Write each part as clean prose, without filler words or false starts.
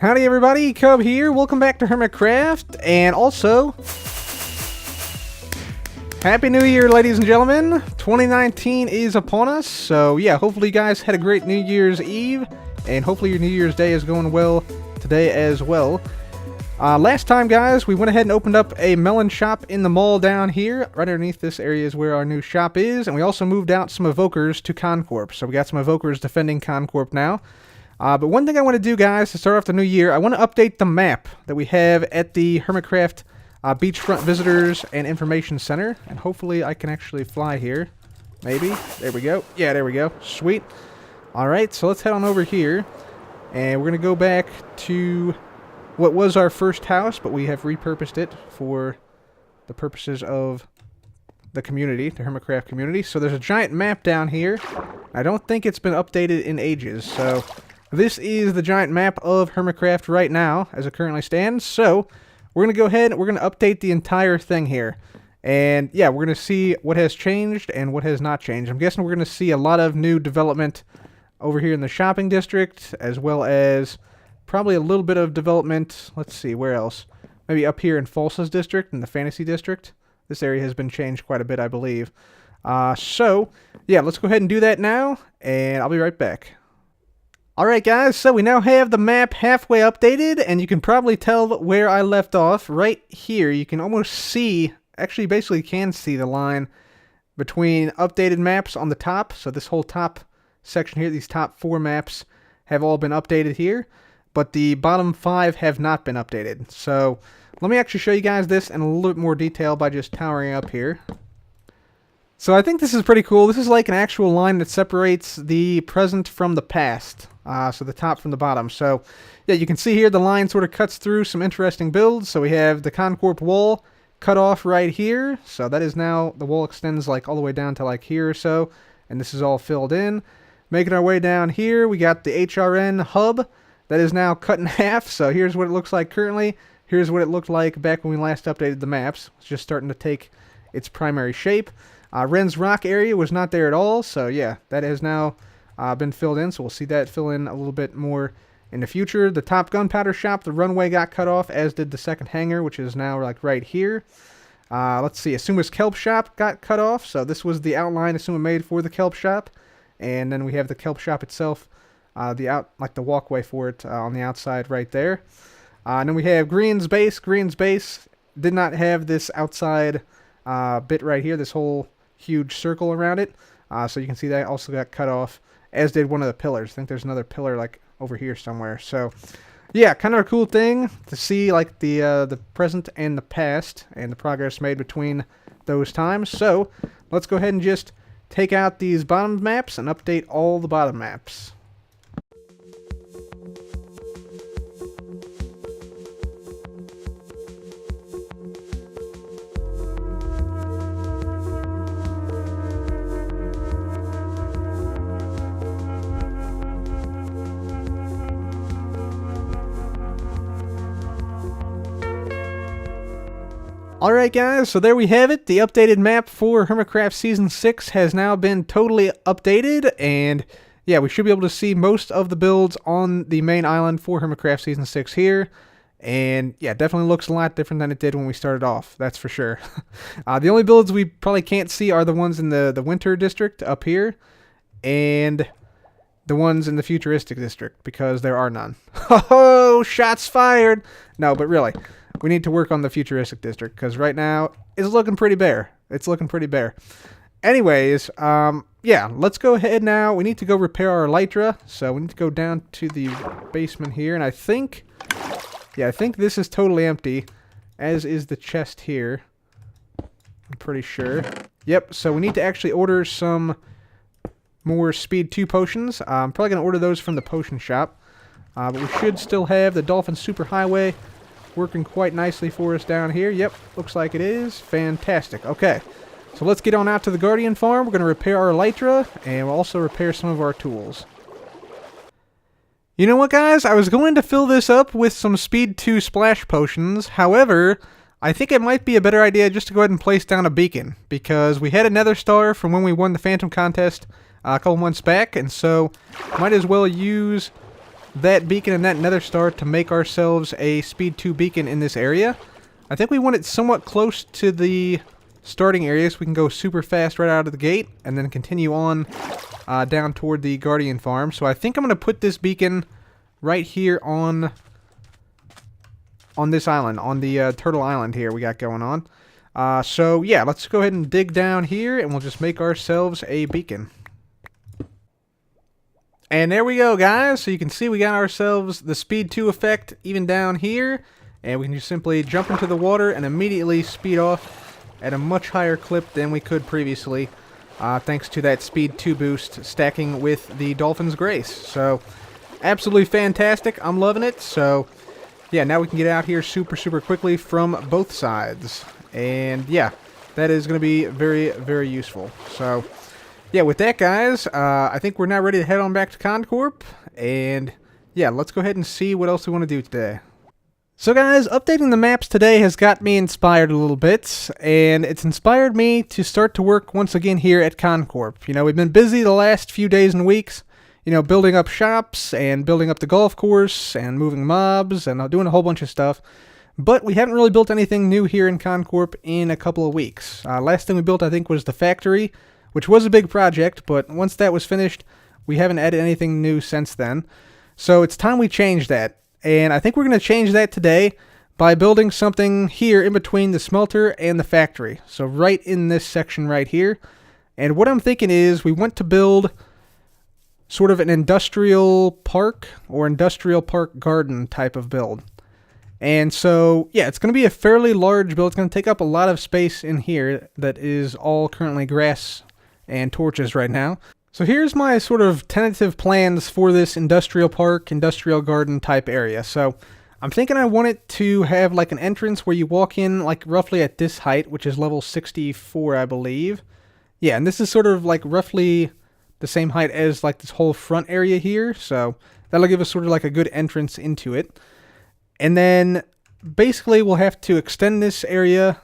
Howdy everybody, Cub here. Welcome back to Hermitcraft, and also Happy New Year, ladies and gentlemen. 2019 is upon us, so yeah, hopefully you guys had a great New Year's Eve, and hopefully your New Year's Day is going well today as well. Last time, guys, we went ahead and opened up a melon shop in the mall down here. Right underneath this area is where our new shop is, and we also moved out some evokers to Con Corp. So we got some evokers defending Con Corp now. But one thing I want to do, guys, to start off the new year, I want to update the map that we have at the Hermitcraft Beachfront Visitors and Information Center. And hopefully I can actually fly here. Maybe. There we go. Yeah, there we go. Sweet. Alright, so let's head on over here. And we're going to go back to what was our first house, but we have repurposed it for the purposes of the community, the Hermitcraft community. So there's a giant map down here. I don't think it's been updated in ages, so this is the giant map of Hermitcraft right now, as it currently stands. So we're going to go ahead and we're going to update the entire thing here. And yeah, we're going to see what has changed and what has not changed. I'm guessing we're going to see a lot of new development over here in the shopping district, as well as probably a little bit of development. Let's see, where else? Maybe up here in Falsa's district, in the fantasy district. This area has been changed quite a bit, I believe. So yeah, let's go ahead and do that now, and I'll be right back. Alright guys, so we now have the map halfway updated, and you can probably tell where I left off. Right here, you can almost see, actually basically can see the line between updated maps on the top. So this whole top section here, these top 4 maps have all been updated here, but the bottom 5 have not been updated. So let me actually show you guys this in a little bit more detail by just towering up here. So I think this is pretty cool. This is like an actual line that separates the present from the past. So the top from the bottom. So yeah, you can see here the line sort of cuts through some interesting builds. So we have the Con Corp wall cut off right here. So that is now, the wall extends like all the way down to like here or so. And this is all filled in. Making our way down here, we got the HRN hub that is now cut in half. So here's what it looks like currently. Here's what it looked like back when we last updated the maps. It's just starting to take its primary shape. Ren's Rock area was not there at all, so yeah, that has now been filled in, so we'll see that fill in a little bit more in the future. The top gunpowder shop, the runway got cut off, as did the second hangar, which is now like right here. Let's see, Asuma's kelp shop got cut off, so this was the outline Asuma made for the kelp shop, and then we have the kelp shop itself, like the walkway for it on the outside right there. And then we have Green's base. Green's base did not have this outside bit right here, this whole huge circle around it. So you can see that also got cut off, as did one of the pillars. I think there's another pillar like over here somewhere. So yeah, kind of a cool thing to see, like the present and the past and the progress made between those times. So let's go ahead and just take out these bottom maps and update all the bottom maps. Alright guys, so there we have it. The updated map for Hermitcraft Season 6 has now been totally updated, and yeah, we should be able to see most of the builds on the main island for Hermitcraft Season 6 here. And yeah, definitely looks a lot different than it did when we started off, that's for sure. The only builds we probably can't see are the ones in the winter district up here, and the ones in the futuristic district, because there are none. Oh, shots fired! No, but really, we need to work on the futuristic district, because right now it's looking pretty bare. It's looking pretty bare. Anyways, yeah, let's go ahead now. We need to go repair our elytra, so we need to go down to the basement here, and I think this is totally empty, as is the chest here. I'm pretty sure. Yep, so we need to actually order some more speed 2 potions. I'm probably going to order those from the potion shop, but we should still have the Dolphin Superhighway working quite nicely for us down here. Yep, looks like it is. Fantastic. Okay, so let's get on out to the Guardian Farm. We're going to repair our elytra, and we'll also repair some of our tools. You know what, guys? I was going to fill this up with some Speed 2 splash potions. However, I think it might be a better idea just to go ahead and place down a beacon, because we had a nether star from when we won the Phantom contest a couple months back, and so might as well use that beacon and that nether star to make ourselves a speed 2 beacon in this area. I think we want it somewhat close to the starting area so we can go super fast right out of the gate and then continue on down toward the Guardian farm. So I think I'm going to put this beacon right here on this island, on the Turtle Island here we got going on. So yeah, let's go ahead and dig down here and we'll just make ourselves a beacon. And there we go, guys. So you can see we got ourselves the speed 2 effect even down here. And we can just simply jump into the water and immediately speed off at a much higher clip than we could previously. Thanks to that speed 2 boost stacking with the Dolphin's Grace. So absolutely fantastic. I'm loving it. So yeah, now we can get out here super quickly from both sides. And yeah, that is going to be very useful. So yeah, with that, guys, I think we're now ready to head on back to Con Corp. And yeah, let's go ahead and see what else we want to do today. So guys, updating the maps today has got me inspired a little bit, and it's inspired me to start to work once again here at Con Corp. You know, we've been busy the last few days and weeks, you know, building up shops and building up the golf course and moving mobs and doing a whole bunch of stuff. But we haven't really built anything new here in Con Corp in a couple of weeks. Last thing we built, I think, was the factory, which was a big project, but once that was finished, we haven't added anything new since then. So it's time we change that. And I think we're going to change that today by building something here in between the smelter and the factory. So right in this section right here. And what I'm thinking is we want to build sort of an industrial park or industrial park garden type of build. And so, yeah, it's going to be a fairly large build. It's going to take up a lot of space in here that is all currently grass and torches right now. So here's my sort of tentative plans for this industrial park, industrial garden type area. So I'm thinking I want it to have like an entrance where you walk in like roughly at this height, which is level 64, I believe. Yeah, and this is sort of like roughly the same height as like this whole front area here. So that'll give us sort of like a good entrance into it. And then basically we'll have to extend this area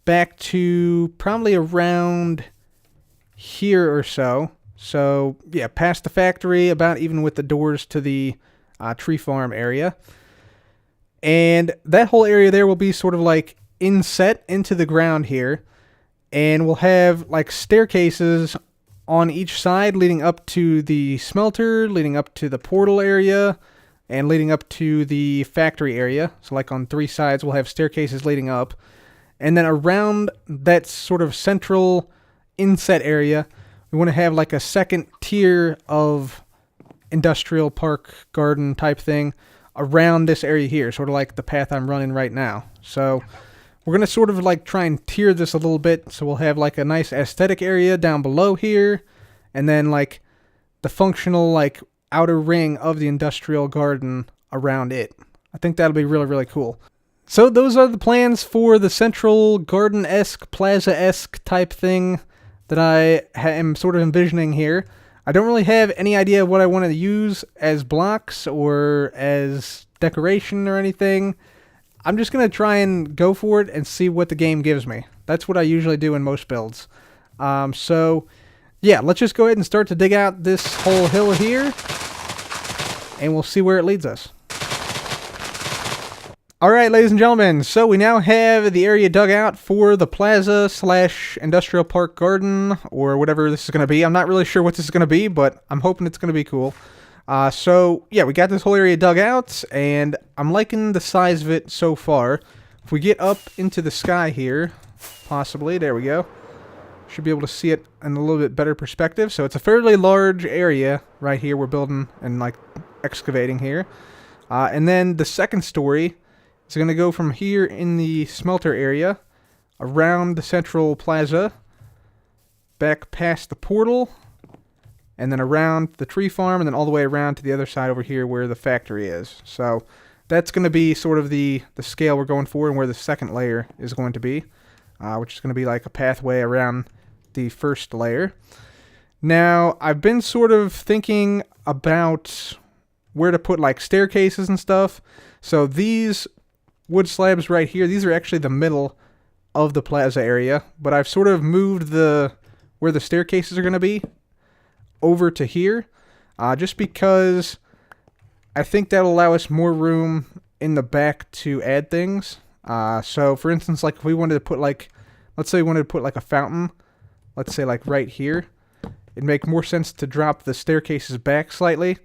back to probably around here or so. So, yeah, past the factory, about even with the doors to the tree farm area. And that whole area there will be sort of like inset into the ground here. And we'll have like staircases on each side leading up to the smelter, leading up to the portal area, and leading up to the factory area. So like on 3 sides we'll have staircases leading up. And then around that sort of central inset area, we want to have like a second tier of industrial park garden type thing around this area here, sort of like the path I'm running right now. So we're going to sort of like try and tier this a little bit. So we'll have like a nice aesthetic area down below here, and then like the functional like outer ring of the industrial garden around it. I think that'll be really cool. So those are the plans for the central garden-esque, plaza-esque type thing that I am sort of envisioning here. I don't really have any idea of what I want to use as blocks or as decoration or anything. I'm just going to try and go for it and see what the game gives me. That's what I usually do in most builds. So, yeah, let's just go ahead and start to dig out this whole hill here, and we'll see where it leads us. Alright, ladies and gentlemen, so we now have the area dug out for the plaza / industrial park garden, or whatever this is going to be. I'm not really sure what this is going to be, but I'm hoping it's going to be cool. So, yeah, we got this whole area dug out, and I'm liking the size of it so far. If we get up into the sky here, possibly, there we go. Should be able to see it in a little bit better perspective. So it's a fairly large area right here we're building and, like, excavating here. And then the second story, it's going to go from here in the smelter area, around the central plaza, back past the portal, and then around the tree farm, and then all the way around to the other side over here where the factory is. So that's going to be sort of the scale we're going for and where the second layer is going to be, which is going to be like a pathway around the first layer. Now, I've been sort of thinking about where to put like staircases and stuff. So these wood slabs right here, these are actually the middle of the plaza area, but I've sort of moved where the staircases are going to be over to here, just because I think that'll allow us more room in the back to add things. So for instance, like if we wanted to put like, let's say we wanted to put like a fountain, let's say like right here, it'd make more sense to drop the staircases back slightly,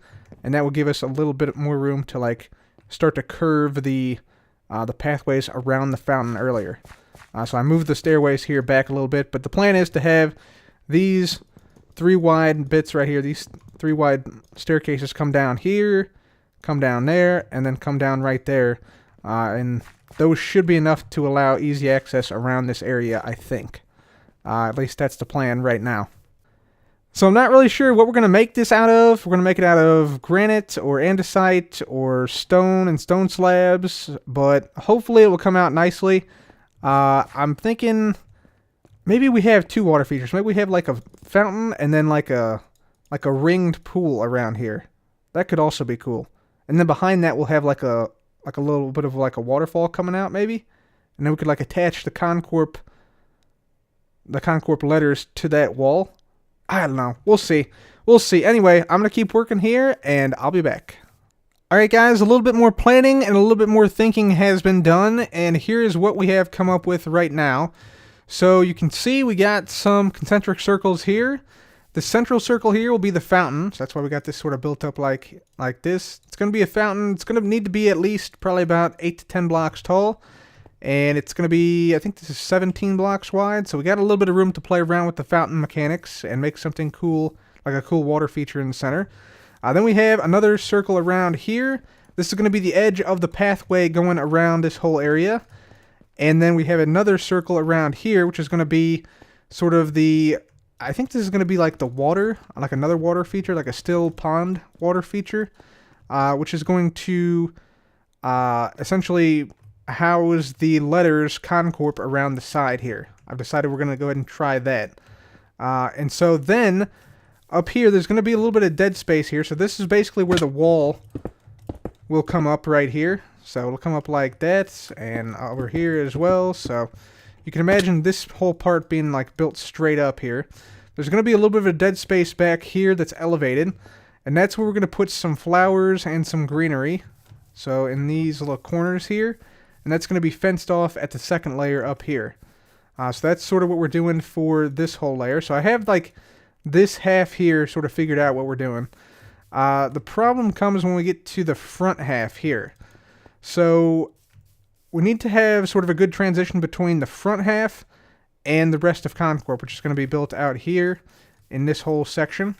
and that will give us a little bit more room to like start to curve the pathways around the fountain earlier. So I moved the stairways here back a little bit, but the plan is to have these 3 wide bits right here, these 3 wide staircases come down here, come down there, and then come down right there. And those should be enough to allow easy access around this area, I think. At least that's the plan right now. So I'm not really sure what we're going to make this out of. We're going to make it out of granite or andesite or stone and stone slabs, but hopefully it will come out nicely. I'm thinking maybe we have 2 water features. Maybe we have like a fountain and then like a ringed pool around here. That could also be cool. And then behind that we'll have like a little bit of like a waterfall coming out maybe. And then we could like attach the Con Corp letters to that wall. I don't know. We'll see. We'll see. Anyway, I'm going to keep working here, and I'll be back. Alright guys, a little bit more planning and a little bit more thinking has been done, and here's what we have come up with right now. So you can see we got some concentric circles here. The central circle here will be the fountain, so that's why we got this sort of built up like this. It's going to be a fountain. It's going to need to be at least probably about 8 to 10 blocks tall. And it's going to be, I think this is 17 blocks wide, so we got a little bit of room to play around with the fountain mechanics and make something cool, like a cool water feature in the center. Then we have another circle around here. This is going to be the edge of the pathway going around this whole area. And then we have another circle around here, which is going to be sort of the, I think this is going to be like the water, like another water feature, like a still pond water feature, which is going to essentially house the letters Con Corp around the side here. I've decided we're going to go ahead and try that. And so then up here there's going to be a little bit of dead space here. So this is basically where the wall will come up right here. So it'll come up like that and over here as well. So you can imagine this whole part being like built straight up here. There's going to be a little bit of a dead space back here that's elevated. And that's where we're going to put some flowers and some greenery. So in these little corners here. And that's going to be fenced off at the second layer up here. So that's sort of what we're doing for this whole layer. So I have like this half here sort of figured out what we're doing. The problem comes when we get to the front half here. So we need to have sort of a good transition between the front half and the rest of Con Corp, which is going to be built out here in this whole section.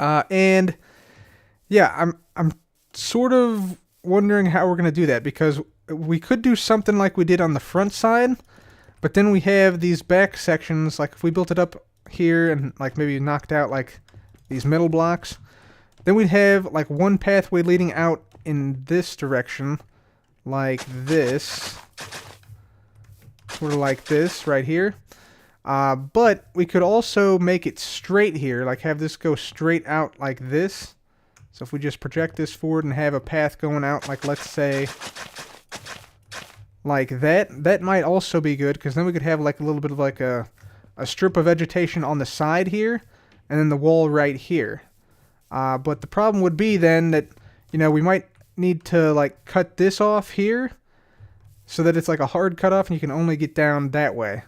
And yeah, I'm sort of wondering how we're going to do that, because we could do something like we did on the front side, but then we have these back sections, like if we built it up here and like maybe knocked out like these middle blocks, then we'd have like one pathway leading out in this direction, like this, sort of like this right here. But we could also make it straight here, like have this go straight out like this. So if we just project this forward and have a path going out, like let's say like that might also be good, because then we could have like a little bit of like a strip of vegetation on the side here, and then the wall right here. But the problem would be then that, you know, we might need to like cut this off here, so that it's like a hard cutoff and you can only get down that way.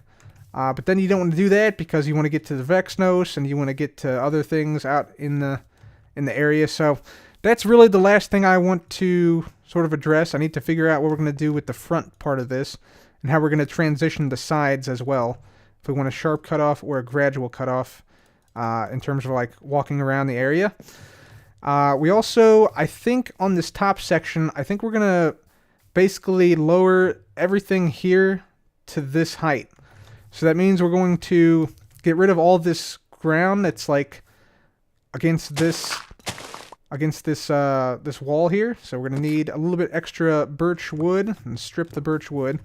But then you don't want to do that, because you want to get to the Vexnos and you want to get to other things out in the area. So that's really the last thing I want to sort of address. I need to figure out what we're going to do with the front part of this, and how we're going to transition the sides as well, if we want a sharp cutoff or a gradual cutoff in terms of like walking around the area. We also, I think on this top section, I think we're going to basically lower everything here to this height. So that means we're going to get rid of all this ground that's like against this wall here. So we're going to need a little bit extra birch wood and strip the birch wood.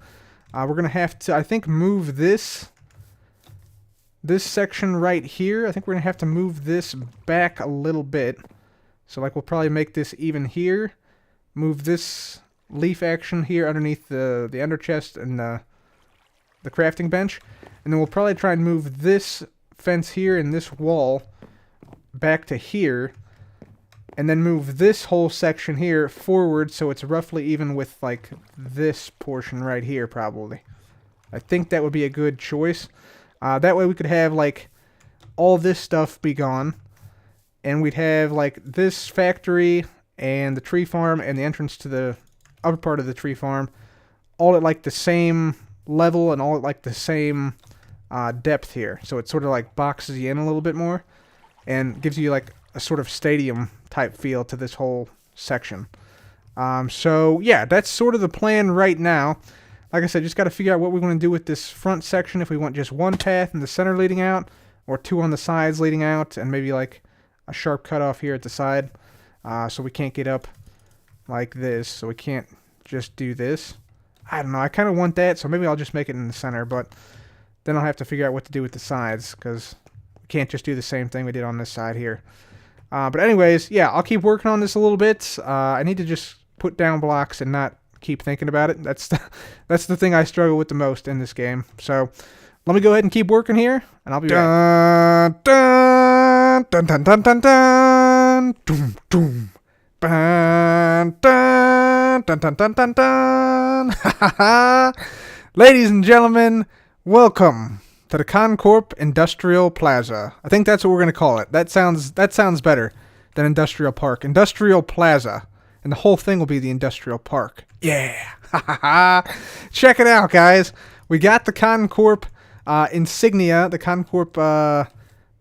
We're going to have to, I think, move this section right here. I think we're going to have to move this back a little bit. So like we'll probably make this even here. Move this leaf action here underneath the ender chest and the crafting bench. And then we'll probably try and move this fence here and this wall back to here. and then move this whole section here forward so it's roughly even with like this portion right here probably. I think that would be a good choice. That way we could have like all this stuff be gone, and we'd have like this factory and the tree farm and the entrance to the upper part of the tree farm all at like the same level and all at like the same depth here. So it sort of like boxes you in a little bit more and gives you like a sort of stadium type feel to this whole section. So yeah, that's sort of the plan right now. Like I said, just got to figure out what we want to do with this front section. If we want just one path in the center leading out, or two on the sides leading out, and maybe like a sharp cutoff here at the side, so we can't get up like this. So we can't just do this. I don't know. I kind of want that, so maybe I'll just make it in the center. But then I'll have to figure out what to do with the sides, because we can't just do the same thing we did on this side here. But anyways, yeah, I'll keep working on this a little bit. I need to just put down blocks and not keep thinking about it. That's the thing I struggle with the most in this game. So let me go ahead and keep working here, and I'll be back. Dun, dun, dun, dun, dun, dun, doom, doom. Dun, dun, dun, dun, dun, dun, dun. Ladies and gentlemen, welcome to the Con Corp Industrial Plaza. I think that's what we're going to call it. That sounds better than Industrial Park. Industrial Plaza. And the whole thing will be the Industrial Park. Yeah! Check it out, guys. We got the Con Corp insignia, the Con Corp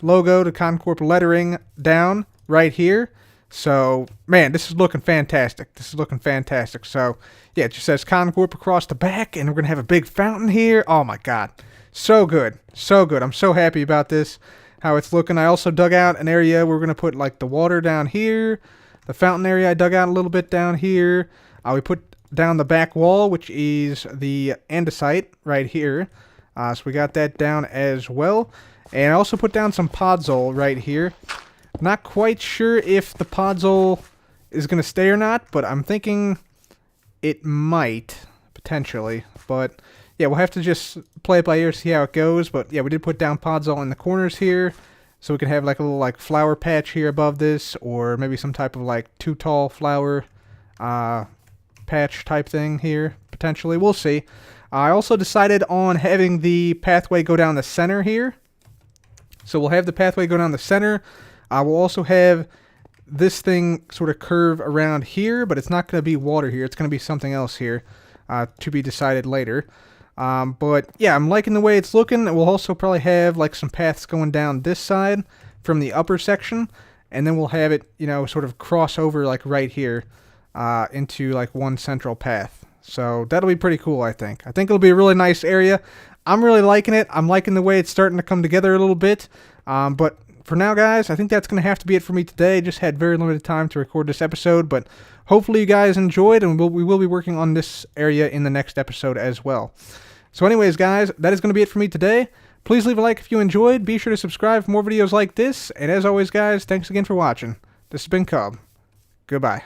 logo, the Con Corp lettering down right here. So, man, this is looking fantastic. This is looking fantastic. So, yeah, it just says Con Corp across the back, and we're going to have a big fountain here. Oh, my God. So good. So good. I'm so happy about this, how it's looking. I also dug out an area where we're going to put, like, the water down here. The fountain area I dug out a little bit down here. We put down the back wall, which is the andesite right here. So we got that down as well. And I also put down some podzol right here. Not quite sure if the podzol is going to stay or not, but I'm thinking it might, potentially. But yeah, we'll have to just play it by ear, see how it goes. But yeah, we did put down podzol in the corners here. So we can have like a little like flower patch here above this, or maybe some type of like too tall flower patch type thing here, potentially. We'll see. I also decided on having the pathway go down the center here. So we'll have the pathway go down the center. We'll also have this thing sort of curve around here, but it's not going to be water here. It's going to be something else here to be decided later. But yeah, I'm liking the way it's looking. We'll also probably have like some paths going down this side from the upper section, and then we'll have it, you know, sort of cross over like right here into like one central path. So that'll be pretty cool, I think. I think it'll be a really nice area. I'm really liking it. I'm liking the way it's starting to come together a little bit. But for now, guys, I think that's going to have to be it for me today. Just had very limited time to record this episode, but hopefully you guys enjoyed, and we will be working on this area in the next episode as well. So anyways, guys, that is going to be it for me today. Please leave a like if you enjoyed. Be sure to subscribe for more videos like this. And as always, guys, thanks again for watching. This has been Cub. Goodbye.